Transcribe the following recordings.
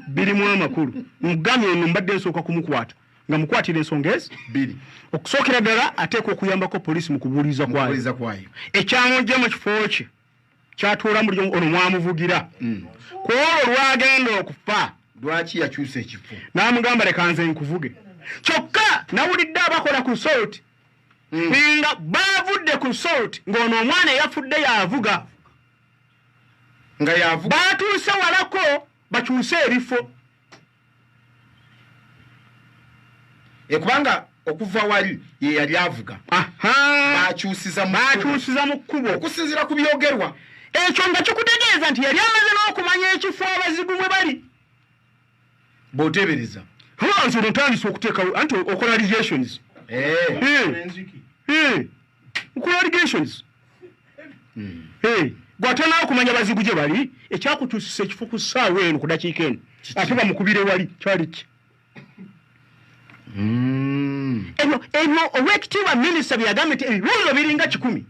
birimu amakulu mugamye ono mbadde nsooka kumukwata nga mukwatira ensonga ezi bbiri okusookera ddala ateekwa okuyambako poliisi mu kubuuliza kwayo ekyamujja mu kifo kye kyatuula mu ono mwamuvugira ku olwo lwagenda okufa lwaki yakyusa ekifo n'amugamba leka nze nkuvuge kyokka nawulidde abakola ku sooti nga baavudde ku sooti ng'ono omwana eyafudde yavuga nga yavuga baatuuse walako bakyuse ebifo kubanga okuva wali ye yali avuga bakyusiza mu kkubo okusinziira ku byogerwa ekyo nga kikutegeeza nti yali amaze n'okumanya ekifo abazigu mwe bali bw'oteebereza nze notandise okuteekawo anti okola allegations okola allegations gwate nawe okumanya bazigu gye bali ekyakukyusisa ekifo ku ssaawa eno ku dakiika eno ate bamukubire wali kyali ki ebyo owekitiibwa minisita byagambye nti ebibuuzo biringa 10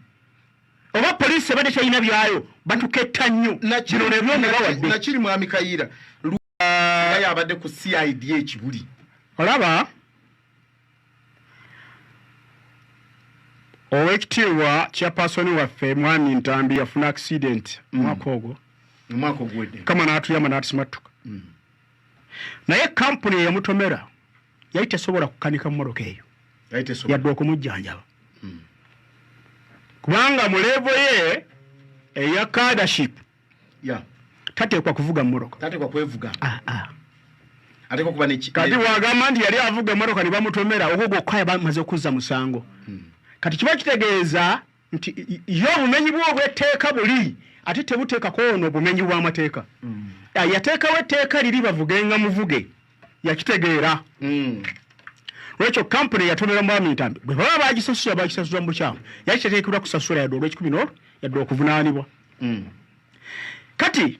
oba poliisi ebadde kyalina byayo batuketta nnyo bino nebyo ne bawadde nakiri mwami Kayiira yabadde ku CID ekibuli olaba owekitiibwa chairpersoni waffe mwami Ntambi yafuna accident mwaka ogwo kama n'atuyamba n'atusimattuka naye kampuni eyamutomera yali tesobola kukanika mmotoka eyo yadde okumujjanjaba kubanga mu levo ye eya cadaship tateekwa kuvuga mmotoka tateekwa kwevuga kati wagamba nti yali avuga emmotoka ne bamutomera ogwo gwokkaya bamaze okuzza musango kati kiba kitegeeza nti yo obumenyi bw'obwetteeka buli ate tebuteekako ono obumenyi bw'amateeka yateekawo etteeka liri bavugenga muvuge yakitegeera lwekyo kampuni yatomera mwami Ntambi bwe baba bagisasula mu bukyamu yali kiteekebwa kusasula yadde olw'ekikumi n'olwo yadde okuvunaanibwa kati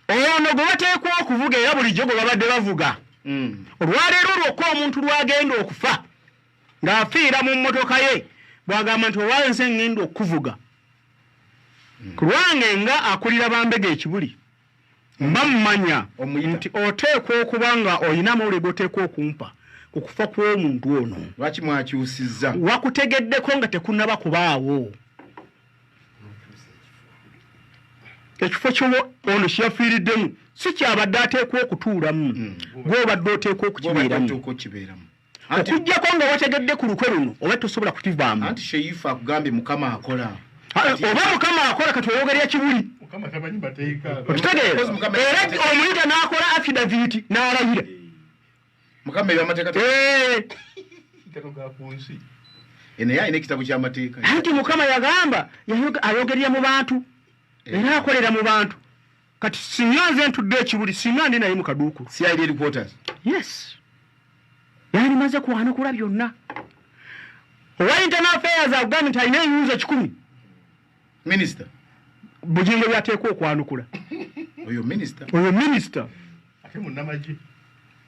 ono gwe bateekwa okuvuga era bulijjo gwe babadde bavuga olwaleero lwokka omuntu lwagenda okufa ng'afiira mu mmotoka ye bw'agamba nti owanze ngenda okuvuga ku lwange nga akulira bambega ekibuli mba mmanya nti oteekwa okuba nga olina amawulire g'oteekwa okumpa ku kufa kw'omuntu ono lwaki mwakyusizza wakutegeddeko nga tekunnaba kubaawo ekifo kyo ono kyafiiriddemu si kyabadde ateekwa okutuulamu gw'obadde oteekwa okukibeeramu okuggyako nga wategedde ku lukwe luno oba tosobola kukivaamu anti sheyifu akugambye mukama akola oba mukama akola kati oyogerya kibuli okitegeera era omuyita n'akola affidaviti n'alayira mukama ebyamateeka naye alina ekitabo ky'amateeka anti mukama yagamba ayogerya mu bantu era akolera mu bantu kati singa nze ntudde ekibuli singa ndi naye mu kaduuku CID reporters yes yani maze kuhanukula byonna owa internal affairs agambye nti alina ebibuuzo 10 minister Bujingo byateekwa okwanukula oyo minister ate munnamagye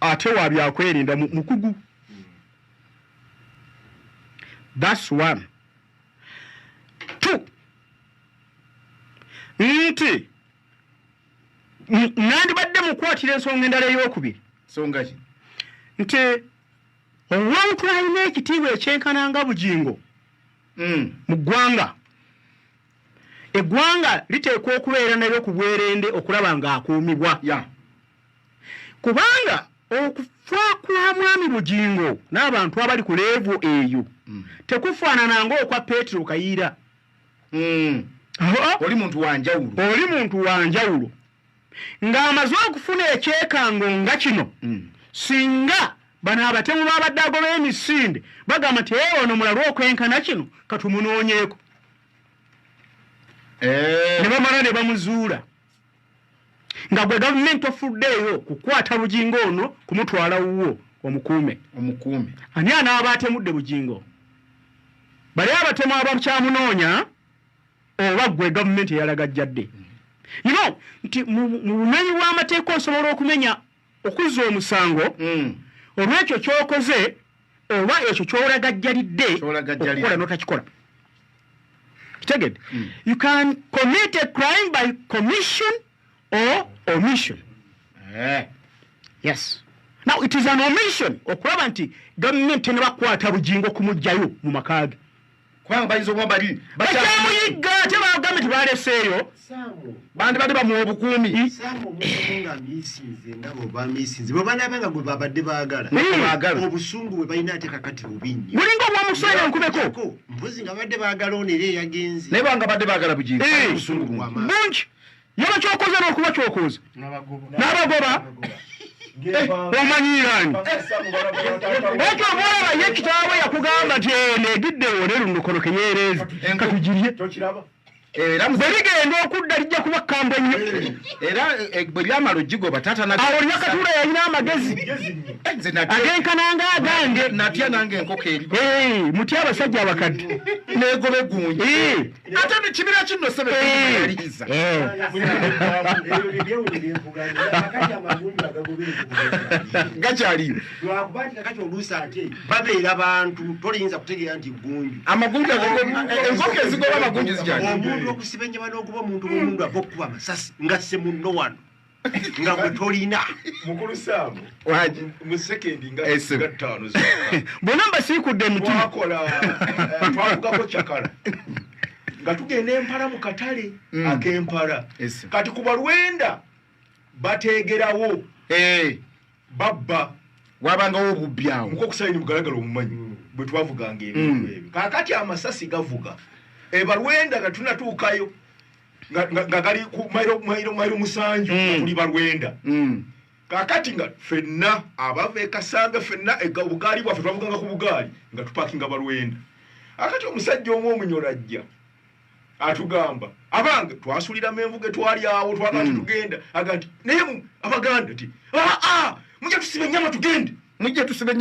ate wabyakwerinda mukugu that's one. 2 nti nandibadde mukwatira ensonga endala ey'okubiri songa ki nti omuntu alina ekitiibwa ekyenkananga Bujingo mu ggwanga eggwanga liteekwa okubeera nalyo ku bwerende okulaba ng'akuumibwa kubanga okufa kwa mwami Bujingo n'abantu abali ku leevu eyo tekufaanana ng'okwa Petero Kayiira oli muntu wanjawulo ng'amaze okufuna ekyekango nga kino singa bano abatemu babadde agoba emisinde bagamba nti ono mulala okwenkana kino katumunoonyeeko ne bamala ne bamuzuula nga gwe gavumenti ofuddeeyo kukwata Bujingo ono kumutwala wuwo omukuume ani anaaba atemudde Bujingo bali abatemu abakyamunoonya oba gwe gavumenti eyalagajjadde nti mu bumenyi bw'amateeka osobola okumenya okuzza omusango olw'ekyo ky'okoze oba ekyo ky'olagajjalidde okukola n'otakikola kitegedde you can commit a crime by commission or omission Yes. Now it is an omission okulaba nti government ne bakwata Bujingo kumujjayo mu makage. Kwanga bayizo bomba li. Bakyamuyiga tebagambe tibaleseeyo. Bandi bali bamu obukumi. Samu munga misinze ndabo ba misinze. Bo bana banga gwe babadde baagala. Baagala. Obusungu bwe balina ate kakati bubinyi. Mulingo bwa musaya nkubeko. Mbuzi nga badde baagala onere yagenze. Ne banga badde baagala Bujingo. Obusungu bungi. Yoba kyokoza n'okuba kyokoza. N'abagoba. Omanyirani. Ekyo bwaba ye kitaawe yakugamba nti negidde woneru ndukono kenyerezi. Katujirye. Era bwebigenda okudda lijja kuba kambo nnyo. Era bwe byamalo jigo batata na. Awo Nakatuula yalina amagezi. Agenkananga agange. Natya nange enkoko eri. Mutya abasajja abakadde. Negobe gungi. Ate ne kibira kino sebe yaliza. Gakyali. Lwakubanga kati oluusa ate babeera bantu tolinza kutegeera nti gunju. Amagunju enkoko ezigoba amagunju zijali. Omuntu okusiba ennyama n'okuba omuntu w'omuntu akokuba amasasi nga se munno wano nga gwe tolina mukulu Saamu waji mu sekendi nga ttaano bonna mbasiikudde emiti twavugako Kyakala nga tugenda Empala mu katale ak'Empala kati ku balwenda bateegerawo babba wabangawo obubbi awo mukokusayini mugalagala omumanyi bwe twavuganga ebintu ebyo kaakati amasasi gavuga ebalwenda nga tunatuukayo nga gali ku mairo musanju kuli balwenda kaakati nga fenna abava ekasanga fenna obugaali bwaffe twavuganga ku bugaali nga tupakinga balwenda akati omusajja omu omunyola ajja atugamba abange twasulira menvuge twali awo twagati tugenda agati naye abaganda ti mujja tusibe ennyama tugende mujje tusibe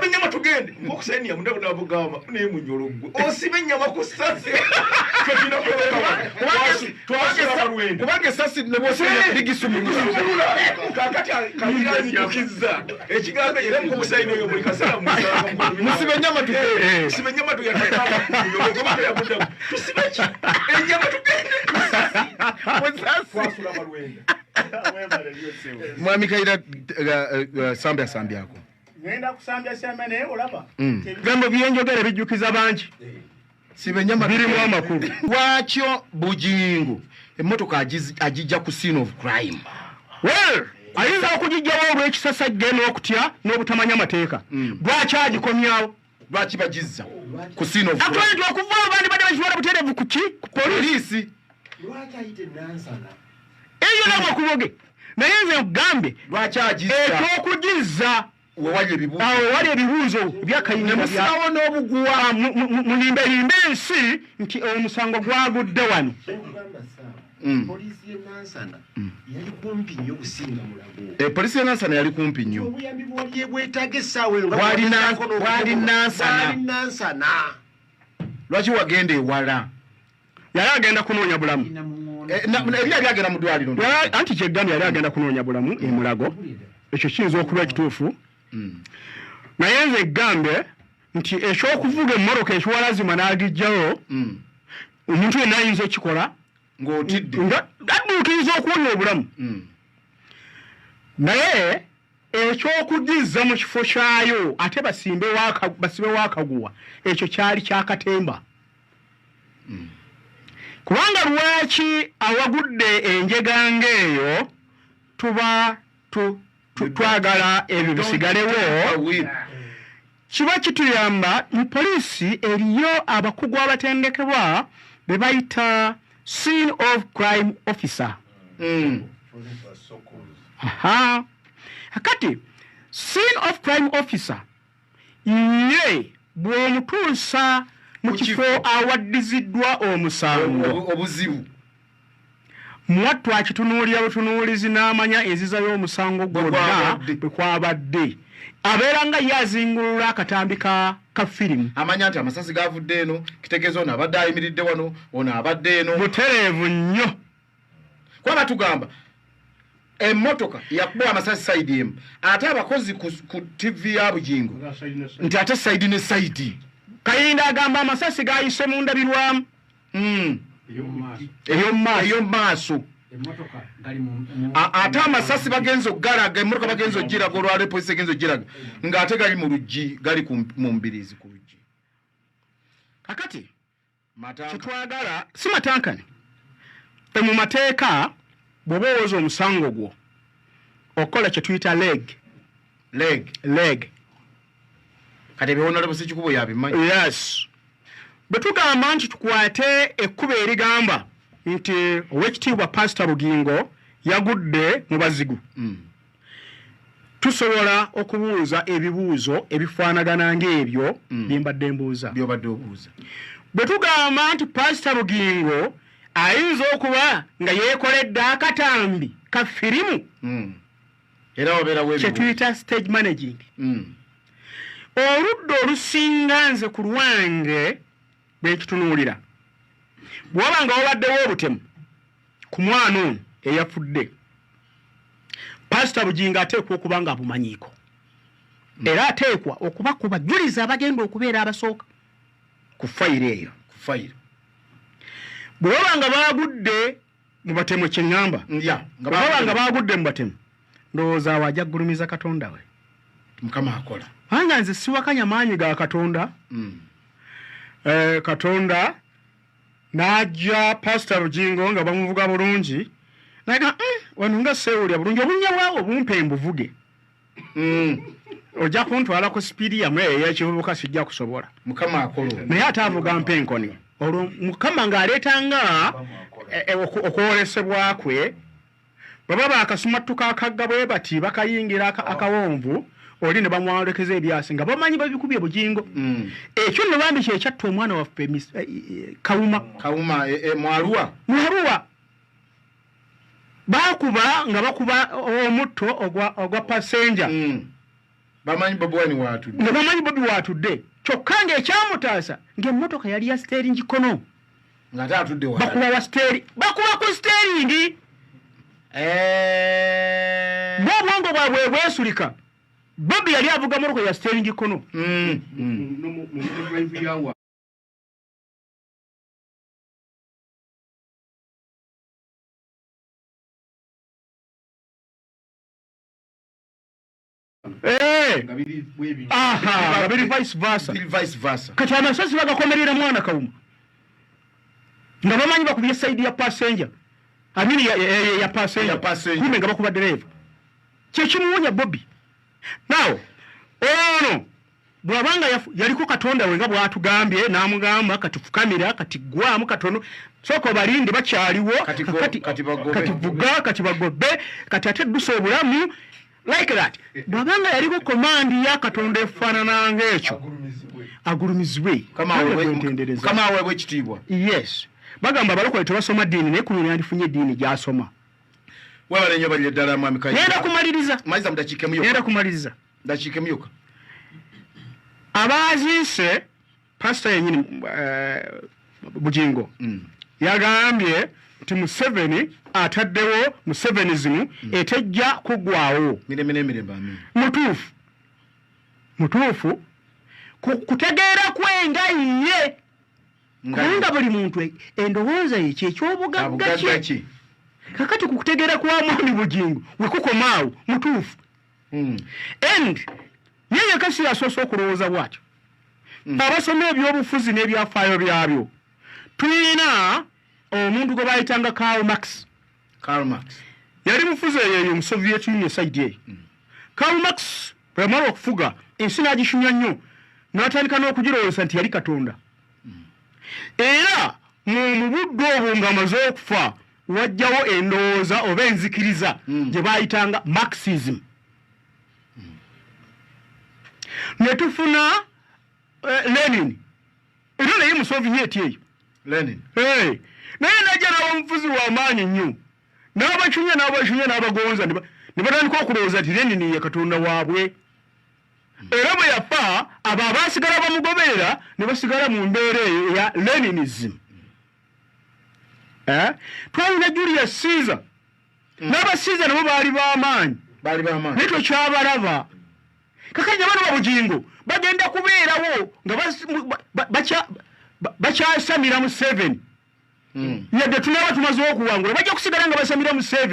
ennyama tugende ngokuseni ya mundabo nabugamba naye munyologwe osibe ennyama ku ssasi kubanga essasi nebwosibe ligisumulula kakati kayiranyikukizza ekigambo era mukokusayini oyo buli kaseera musibe ennyama tugende tusibe ennyama tuyakuyakuddamu tusibe ki ennyama tugende twasula balwenda mwami Kaira sambyako ngenda kusambya naye olaba gambo byenjogere bijjukiza bangi sibe nyama birimu amakulu lwakyo Bujingo emmotoka agijja ku scene of crime well ayinza okugijjawo olw'ekisasajja n'okutya n'obutamanya amateeka lwaki agikomyawo lwaki bagizza ku scene of crime atwalidde okuva abandi badde bakitwala butereevu ku polisi lwaki ayite nansana eyo n'amakulu ge naye nze okugambe lwaki agizza ekyokugizza wali ebibuuzo byakayinmusirawo n'obuguwa mulimbelimbe ensi nti omusango gwagudde wano polisi y'Enansana yali kumpi nnyo okusinga Mulago. Polisi y'Enansana yali kumpi nnyo. Obuyambi bwali bwetaaga essaawa eyo wali Nansana. Lwaki wagenda ewala? Yali agenda kunoonya bulamu. Yali agenda mu ddwaliro. Anti kyegambye yali agenda kunoonya bulamu e Mulago. Ekyo kiyinza okuba ekituufu. Naye nze eggambe nti ekyokuvuga emmoroka ekiwalazima n'agijjawo omuntu yenna ayinza okikola ng'otidde gadduukiriza okuwonya obulamu naye ekyokugizza mu kifo kyayo ate basibe wakaguwa ekyo kyali kyakatemba kubanga lwaki awagudde enjega ng'eyo tuba twagala ebyo bisigalewo kiba kituyamba mu polisi eriyo abakugu abatendekebwa be bayita scene of crime officer. Akati scene of crime officer ye bw'omutuusa mu kifo awaddiziddwa omusango obuzibu mwattu akitunuulira butunuulizi n'amanya enziza y'omusango gwonna bwe kwabadde abeera nga ye azingulula akatambi ka firimu amanya nti amasasi gavudde eno kitegeeza ono abadde ayimiridde wano ono abadde eno butereevu nnyo kuba batugamba emmotoka yakubwa amasasi sayidi emu ate abakozi ku TV ya Bujingo nti ate sayidi ne sayidi Kayinda agamba amasasi gayise mu ndabirwamu ey'omu maaso ate amasasi bagenza okugalaga emmotoka bagenza ogiraga olwaleero poliisi egenza ogiraga ng'ate gali mu luggi gali mu mbiriizi ku luggi. Kakati kyetwagala si matankani mu mateeka bw'oba owooza omusango gwo okukola kye tuyita leg kati ebiwonalebo si kikubo yabimanyi. Yes, bwe tugamba nti tukwate ekkubo erigamba nti owekitiibwa Pastor Bujingo yagudde mu bazigu, tusobola okubuuza ebibuuzo ebifaanagana ng'ebyo byembadde mbuuza byobadde obuuza. bwe tugamba nti Pastor Bujingo ayinza okuba nga yeekoledde akatambi ka firimu era wabeerawo kye tuyita stage managing. Oludda olusinga nze ku lwange bwe nkitunuulira, bw'oba nga wabaddewo obutemu ku mwana ono eyafudde, Pastor Bujingo ateekwa okuba nga abumanyiiko, era ateekwa okuba ku bajulizi abagenda okubeera abasooka ku fayiro eyo. Bw'oba nga baagudde mu batemu ekyeŋŋamba, bw'oba nga baagudde mu batemu, ndowooza awo ajja kugulumiza Katonda we. Mukama akola. Anga nze siwakanya maanyi ga Katonda. Katonda n'ajja Pastor Bujingo nga bamuvuga bulungi, naga wano nga seewulya bulungi, obunya bwawo bumpe mbuvuge. Ojja kuntwala ku sipiidi yammwe ey'ekivubuka sijja kusobola. Mukama akola. Naye ate avuga mpa enkoni. Olwo Mukama ng'aleetanga okwolesebwa kwe, baba baakasumattuka akagga bwe bati bakayingira akawonvu, oli ne bamwolekeza ebyasi nga bamanyi babikubye Bujingo. Ekyo nno bambi kyekyatta omwana waffe Kawuma Mwaluwa. Baakuba nga bakuba omutto ogwa passenger. Bamanyi Bobi Wine waatudde. Nga bamanyi Bobi waatudde. Kyokka ng'ekyamutaasa ng'emmotoka yali ya steeringi kono. Ng'ate atudde wa. Bakuba ku steeringi. Bw'obwongo bwabwe bwesulika. Bobi yali avuga motoka ya steeringi kono. Babiri vice versa. Kati amasasi bagakomerera mwana Kawuma. Nga bamanyi bakubye side ya passenger. Amini ya passenger. Kumbe nga bakuba dereeva. Kyekimuwonya Bobi. Now, ono bwabanga yaliko Katonda we nga bwatugambye n'amugamba katufukamira kati gwamu katono soko balindi bakyaliwo kati bagobe kati ate duso obulamu like that. Bwabanga yaliko command ya Katonda efaanana ng'ekyo agulumizibwe kama wewe ekitiibwa. Yes, bagamba balokole tebasoma ddiini naye kuno yandifunye eddiini gy'asoma. Webale nnyo balye ddala mwami Kayi. Yenda kumaliriza. Maliza mudakiike muyoka. Yenda kumaliriza. Dakiike muyoka. Abaziise Pastor yennyini Bujingo yagambye nti Museveni ataddewo Musevenism etejja kuggwaawo. Mirembe amin. Mutuufu kutegeera kwenga ye kubanga buli muntu endowooza ye kyekyobugagga kye. Kakati kukutegeera kwa mwami Bujingo wekukomaawo mutuufu. And yeye kasi asoose okulowooza bwatyo. Abasoma ebyobufuzi n'ebyafaayo byabyo tulina omuntu gwe bayitanga Karl Marx. Yali mufuzi eyo mu Soviet Union side ye. Karl Marx bwe yamala okufuga ensi n'agishunya nnyo n'atandika n'okugirowooza nti yali Katonda. Era mu budde obwo ng'amaze okufa wajjawo endowooza oba enzikiriza gye bayitanga Marxism. Ne tufuna Lenin. Era naye mu Soviet eyo. Lenin. Naye najja n'omufuzi w'amaanyi nnyo. N'abacunya n'abagonza ne batandika okulowooza nti Lenin ye Katonda waabwe. Era bwe yafa abo abaasigala bamugoberera ne basigala mu mbeera eyo ya Leninism. Twalina Julius Caesar. N'abasiiza nabo baali b'amaanyi. Naye tokyabalaba. Kakati bano Bujingo bagenda kubeerawo nga bakyasamira Museveni yadde tunaba tumaze okuwangula bajja kusigala nga basamira mu 7